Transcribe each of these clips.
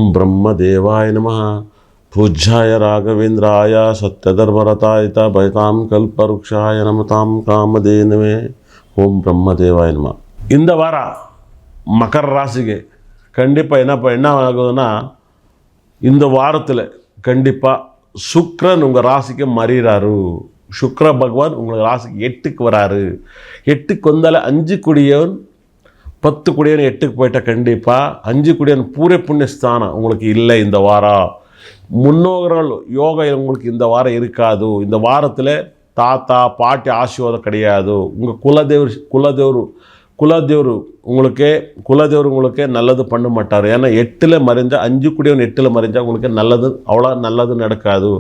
ஓம் பிரம்மதேவாய நமः. பூஜ்யாய ராகவேந்திராய சத்யதர்மரதாய பைதாம் கல்பருக்ஷாய நமதாம் காமதேனுவே. ஓம் பிரம்மதேவாய நமः. இந்த வார மகர ராசிக்கு கண்டிப்பாக என்ன ஆகுதுன்னா, இந்த வாரத்தில் கண்டிப்பாக சுக்கிரன் உங்கள் ராசிக்கு மறிகிறாரு. சுக்கிர பகவான் உங்கள் ராசிக்கு 8க்கு வராரு. 8க்கு வந்தாலே 5 குடியவன் 10 குடியவன் 8க்கு போயிட்டால் கண்டிப்பாக 5 குடியவன் பூரே புண்ணியஸ்தானம் உங்களுக்கு இல்லை. இந்த வாரம் முன்னோர்கள் யோகா உங்களுக்கு இந்த வாரம் இருக்காது. இந்த வாரத்தில் தாத்தா பாட்டி ஆசீர்வாதம் கிடையாது. உங்கள் குலதேவர் உங்களுக்கே நல்லது பண்ண மாட்டார். ஏன்னா 8ல் மறைஞ்சால் 5 குடியவன் 8ல் மறைஞ்சால் உங்களுக்கு நல்லது அவ்வளோ நல்லது நடக்காது.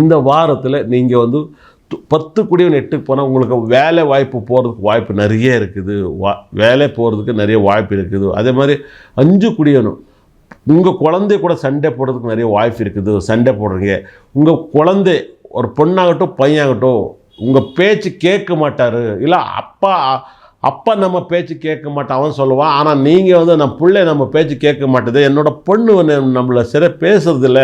இந்த வாரத்தில் நீங்கள் 10 குடியவன் 8க்கு போனால் உங்களுக்கு வேலை வாய்ப்பு போகிறதுக்கு வாய்ப்பு நிறைய இருக்குது. வேலை போகிறதுக்கு நிறைய வாய்ப்பு இருக்குது. அதே மாதிரி 5 குடியவனும் உங்கள் குழந்தை கூட சண்டை போடுறதுக்கு நிறைய வாய்ப்பு இருக்குது. சண்டை போடுறீங்க. உங்கள் குழந்தை ஒரு பொண்ணாகட்டும் பையனாகட்டும் உங்கள் பேச்சு கேட்க மாட்டார். இல்லை அப்பா நம்ம பேச்சு கேட்க மாட்டான் அவன் சொல்லுவான். ஆனால் நீங்கள் நம்ம பிள்ளை நம்ம பேச்சு கேட்க மாட்டேது, என்னோடய பொண்ணு நம்மளை சரியாக பேசுறதில்ல.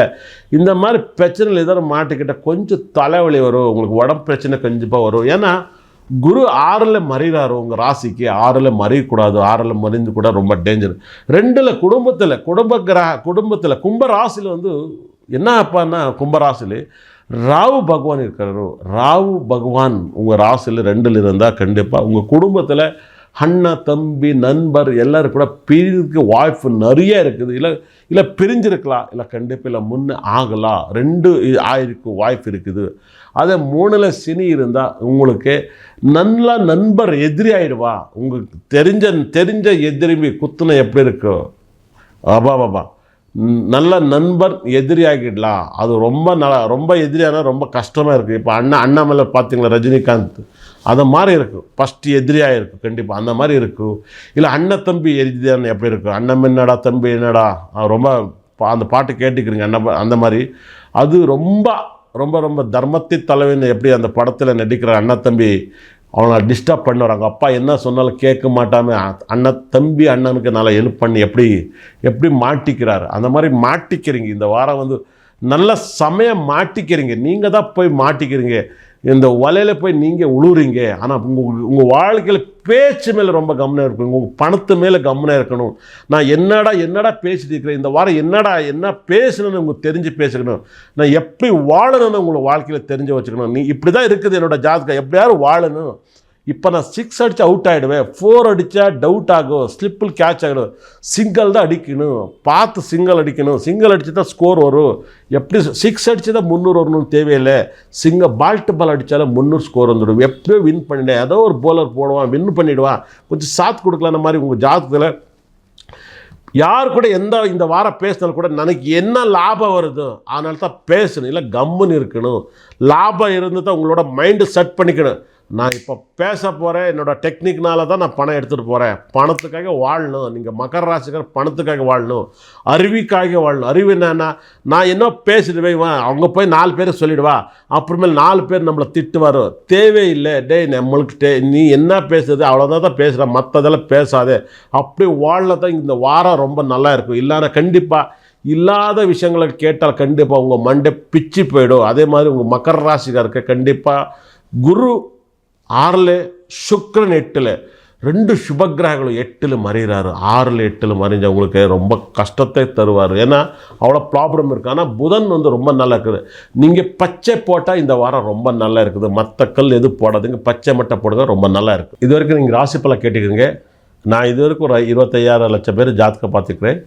இந்த மாதிரி பிரச்சனைகள் எதாவது மாட்டிக்கிட்ட கொஞ்சம் தலைவலி வரும். உங்களுக்கு உடம்பு பிரச்சனை கண்டிப்பாக வரும். ஏன்னா குரு 6ல் மறிகிறாரு. உங்கள் ராசிக்கு 6ல் மறியக்கூடாது. 6ல் மறிந்து கூட ரொம்ப டேஞ்சர். 2ல் குடும்பத்தில் கும்பராசியில் என்ன அப்பான்னா, கும்பராசியில் ராகு பகவான் இருக்கிறாரு. ராகு பகவான் உங்கள் ராசியில் 2ல் இருந்தால் கண்டிப்பாக உங்கள் குடும்பத்தில் அண்ணன் தம்பி நண்பர் எல்லோரும் கூட பிரிவுக்கு வாய்ப்பு நிறைய இருக்குது. இல்லை பிரிஞ்சிருக்கலாம், இல்லை கண்டிப்பாக இல்லை முன்னே ஆகலாம். 2 ஆயிருக்கு வாய்ப்பு இருக்குது. அதே 3ல் சனி இருந்தால் உங்களுக்கு நல்ல நண்பர் எதிரி ஆகிடுவா. உங்களுக்கு தெரிஞ்ச எதிரி குத்துன எப்படி இருக்கும் பாபா நல்ல நண்பர் எதிரி ஆகிடலாம். அது ரொம்ப எதிரியான ரொம்ப கஷ்டமாக இருக்குது. இப்போ அண்ணாமலை பார்த்தீங்களா, ரஜினிகாந்த் அந்த மாதிரி இருக்கும். ஃபஸ்ட்டு எதிரியாக இருக்கும் கண்டிப்பாக அந்த மாதிரி இருக்கும். இல்லை அண்ணன் தம்பி எதிரியான எப்படி இருக்கும், அண்ணன் என்னடா தம்பி என்னடா ரொம்ப அந்த பாட்டு கேட்டுக்கிறீங்க அந்த மாதிரி. அது ரொம்ப ரொம்ப ரொம்ப தர்மத்தை தலைவன் எப்படி அந்த படத்தில் நடிக்கிற அண்ணன் தம்பி அவனை டிஸ்டர்ப் பண்ணுவார். அவங்க அப்பா என்ன சொன்னாலும் கேட்க மாட்டாமல் அண்ணனுக்கு நல்லா ஹெல்ப் பண்ணி எப்படி மாட்டிக்கிறாரு. அந்த மாதிரி மாட்டிக்கிறீங்க. இந்த வாரம் நல்ல சமயம் மாட்டிக்கிறீங்க. நீங்கள் தான் போய் மாட்டிக்கிறீங்க. இந்த வலையில் போய் நீங்கள் உழுவுறீங்க. ஆனால் உங்கள் வாழ்க்கையில் பேச்சு மேலே ரொம்ப கவனம் இருக்கணும். உங்கள் பணத்து மேலே கவனம் இருக்கணும். நான் என்னடா பேசிட்டு இருக்கிறேன், இந்த வாரம் என்ன பேசணும்னு உங்களுக்கு தெரிஞ்சு பேசிக்கணும். நான் எப்படி வாழணும்னு உங்களை வாழ்க்கையில் தெரிஞ்சு வச்சுக்கணும். நீ இப்படி தான் இருக்குது என்னோடய ஜாதகம், எப்படியாவது வாழணும். இப்போ நான் 6 அடித்தா அவுட் ஆகிடுவேன், 4 அடித்தா டவுட் ஆகும், ஸ்லிப்பில் கேட்ச் ஆகிடும். சிங்கிள் தான் அடிக்கணும், பார்த்து சிங்கிள் அடிக்கணும். சிங்கிள் அடித்து தான் ஸ்கோர் வரும். எப்படி 6 அடித்து தான் 300 வரணும்னு தேவையில்லை. பால்ட்டு பால் அடித்தாலும் 300 ஸ்கோர் வந்துடும். எப்படியோ வின் பண்ணிட்டேன். ஏதோ ஒரு போலர் போடுவான், வின் பண்ணிவிடுவான். கொஞ்சம் சாத்து கொடுக்கலான மாதிரி உங்கள் ஜாதகத்தில் யார் கூட இந்த வாரம் பேசினாலும் கூட எனக்கு என்ன லாபம் வருதோ அதனால தான் பேசணும். இல்லை கம்முன்னு இருக்கணும். லாபம் இருந்து தான் உங்களோட மைண்டு செட் பண்ணிக்கணும். நான் இப்போ பேச போகிறேன், என்னோடய டெக்னிக்னால தான் நான் பணம் எடுத்துகிட்டு போகிறேன். பணத்துக்காக வாழணும். நீங்கள் மகர ராசிக்கார பணத்துக்காக வாழணும், அறிவுக்காக வாழணும். அறிவு என்னன்னா, நான் என்ன பேசிடுவேன், அவங்க போய் 4 பேர் சொல்லிடுவா, அப்புறமேல் 4 பேர் நம்மளை திட்டுவார். தேவையில்லை. நம்மளுக்கு நீ என்ன பேசுறது அவ்வளோதான் பேசுகிற, மற்றதெல்லாம் பேசாதே. அப்படி வாழ தான் இந்த வாரம் ரொம்ப நல்லா இருக்கும். இல்லைன்னா கண்டிப்பாக இல்லாத விஷயங்களை கேட்டால் கண்டிப்பாக உங்கள் மண்டை பிச்சு போயிடும். அதே மாதிரி உங்கள் மகர ராசிக்காருக்கு கண்டிப்பாக குரு 6ல் சுக்கிரன் 8ல் 2 சுபகிரகங்களும் 8ல் மறைகிறாரு. 6ல் 8ல் மறைஞ்ச உங்களுக்கு ரொம்ப கஷ்டத்தை தருவார். ஏன்னா அவ்வளோ ப்ராப்ளம் இருக்குது. ஆனால் புதன் ரொம்ப நல்லா இருக்குது. நீங்கள் பச்சை போட்டால் இந்த வாரம் ரொம்ப நல்லா இருக்குது. மற்ற கல் எது போடாதுங்க, பச்சை மட்டும் போடுங்க, ரொம்ப நல்லா இருக்குது. இது வரைக்கும் நீங்கள் ராசி பலன் கேட்டுக்கிறீங்க. நான் இது வரைக்கும் ஒரு 26 லட்சம் பேர் ஜாதகம் பார்த்துக்கிறேன்.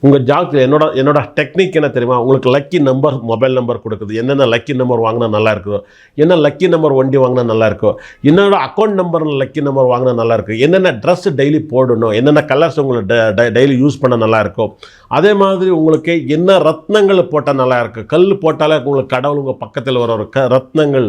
உங்கள் ஜாதகத்தில் என்னோட டெக்னிக் என்ன தெரியுமா, உங்களுக்கு லக்கி நம்பர் மொபைல் நம்பர் கொடுக்குது. என்னென்ன லக்கி நம்பர் வாங்கினா நல்லா இருக்கும், என்ன லக்கி நம்பர் வண்டி வாங்கினா நல்லா இருக்கும், என்னோட அக்கௌண்ட் நம்பர் லக்கி நம்பர் வாங்கினா நல்லா இருக்கும், என்னென்ன ட்ரெஸ் டெய்லி போடணும், என்னென்ன கலர்ஸ் உங்களுக்கு டெய்லி யூஸ் பண்ண நல்லா இருக்கும். அதே மாதிரி உங்களுக்கு என்ன ரத்னங்கள் போட்டால் நல்லா இருக்கும். கல் போட்டாலே உங்களுக்கு கடவுள் உங்கள் பக்கத்தில் வர ரத்னங்கள்,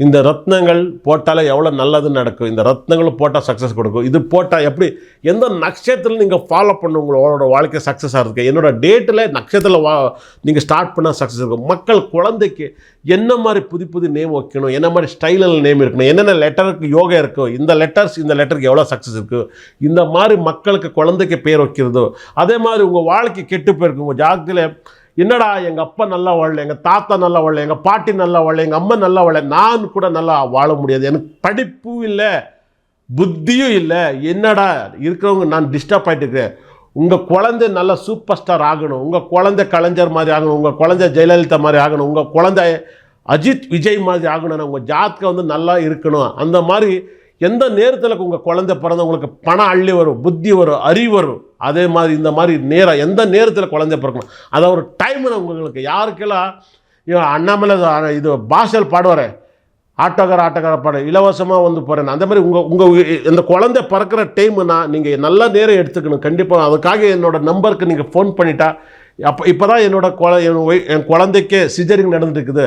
இந்த ரத்னங்கள் போட்டாலே எவ்வளோ நல்லது நடக்கும். இந்த ரத்னங்கள் போட்டால் சக்ஸஸ் கொடுக்கும். இது போட்டால் எப்படி எந்த நட்சத்திரம் நீங்கள் ஃபாலோ பண்ண உங்களோட வாழ்க்கை சக்ஸஸ் ஆகிறதுக்கு என்னோட டேட்டில் நட்சத்திரத்தில் நீங்கள் ஸ்டார்ட் பண்ணால் சக்ஸஸ் இருக்கும். மக்கள் குழந்தைக்கு என்ன மாதிரி புது நேம் வைக்கணும், என்ன மாதிரி ஸ்டைலில் நேம் இருக்கணும், என்னென்ன லெட்டருக்கு யோகா இருக்கும், இந்த லெட்டருக்கு எவ்வளோ சக்ஸஸ் இருக்குது, இந்த மாதிரி மக்களுக்கு குழந்தைக்கு பேர் வைக்கிறதோ. அதே மாதிரி உங்கள் வாழ்க்கை வாழ்க்கை கெட்டு போயிருக்கு. உங்கள் ஜாதகத்தில் என்னடா எங்கள் அப்பா நல்லா வாழல, எங்கள் தாத்தா நல்லா வாழல, எங்கள் பாட்டி நல்லா வாழல, எங்கள் அம்மா நல்லா வாழல, நான் கூட நல்லா வாழ முடியாது, எனக்கு படிப்பும் இல்லை புத்தியும் இல்லை, என்னடா இருக்கிறவங்க நான் டிஸ்டர்ப் ஆகிட்டு இருக்கிறேன். உங்கள் குழந்தை நல்ல சூப்பர் ஸ்டார் ஆகணும், உங்கள் குழந்தை கலைஞர் மாதிரி ஆகணும், உங்கள் குழந்தை ஜெயலலிதா மாதிரி ஆகணும், உங்கள் குழந்தை அஜித் விஜய் மாதிரி ஆகணும்னா உங்கள் ஜாதகம் வந்து நல்லா இருக்கணும். அந்த மாதிரி எந்த நேரத்தில் உங்கள் குழந்தை பிறந்த உங்களுக்கு பணம் அள்ளி வரும், புத்தி வரும், அறிவு வரும், அதே மாதிரி இந்த மாதிரி நேரம் எந்த நேரத்தில் குழந்தை பிறக்கணும் அதை ஒரு டைம்னு உங்களுக்கு யாருக்கெல்லாம் அண்ணாமலை இது பாஷல் பாடுவார், ஆட்டோக்கார பாட இலவசமாக வந்து போகிறேன், அந்த மாதிரி உங்கள் இந்த குழந்தை பிறக்கிற டைமுன்னா நீங்கள் நல்ல நேரம் எடுத்துக்கணும் கண்டிப்பாக. அதுக்காக என்னோடய நம்பருக்கு நீங்கள் ஃபோன் பண்ணிட்டா இப்போ தான் என் குழந்தைக்கே சிஜரிங் நடந்துருக்குது,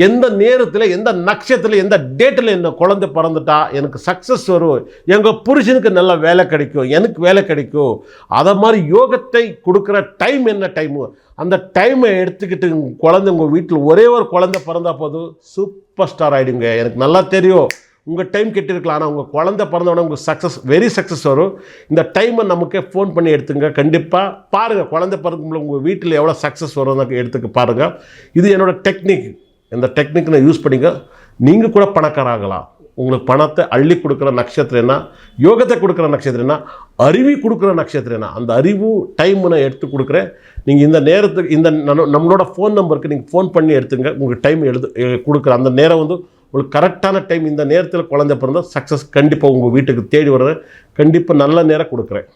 எந்த நேரத்தில் எந்த நட்சத்திரத்தில் எந்த டேட்டில் என்ன குழந்தை பிறந்துட்டா எனக்கு சக்ஸஸ் வரும், எங்கள் புருஷனுக்கு நல்ல வேலை கிடைக்கும், எனக்கு வேலை கிடைக்கும், அதை மாதிரி யோகத்தை கொடுக்குற டைம் என்ன டைமு அந்த டைமை எடுத்துக்கிட்டு குழந்தை உங்கள் வீட்டில் ஒரே ஒரு குழந்தை பிறந்தா போதும் சூப்பர் ஸ்டார் ஆகிடுங்க. எனக்கு நல்லா தெரியும் உங்கள் டைம் கெட்டிருக்கலாம், ஆனால் உங்கள் குழந்தை பிறந்தவுடனே உங்களுக்கு சக்ஸஸ் வெரி சக்ஸஸ் வரும். இந்த டைமை நமக்கே ஃபோன் பண்ணி எடுத்துங்க. கண்டிப்பாக பாருங்கள் குழந்தை பிறந்தவங்களை உங்கள் வீட்டில் எவ்வளோ சக்ஸஸ் வரும்னு எடுத்துக்க பாருங்கள். இது என்னோடய டெக்னிக். இந்த டெக்னிக் நான் யூஸ் பண்ணிங்க, நீங்கள் கூட பணக்காராகலாம். உங்களுக்கு பணத்தை அள்ளி கொடுக்குற நட்சத்திரம் என்ன, யோகத்தை கொடுக்குற நட்சத்திரம் என்ன, அறிவு கொடுக்குற நட்சத்திரம் என்ன, அந்த அறிவு டைம் நான் எடுத்து கொடுக்குறேன். நீங்கள் இந்த நேரத்துக்கு இந்த நம்மளோட ஃபோன் நம்பருக்கு நீங்கள் ஃபோன் பண்ணி எடுத்துங்க. உங்களுக்கு டைம் கொடுக்குற அந்த நேரம் வந்து உங்களுக்கு கரெக்டான டைம். இந்த நேரத்தில் குழந்தை பிறந்தால் சக்ஸஸ் கண்டிப்பாக உங்கள் வீட்டுக்கு தேடி வர்றேன். கண்டிப்பாக நல்ல நேரம் கொடுக்குறேன்.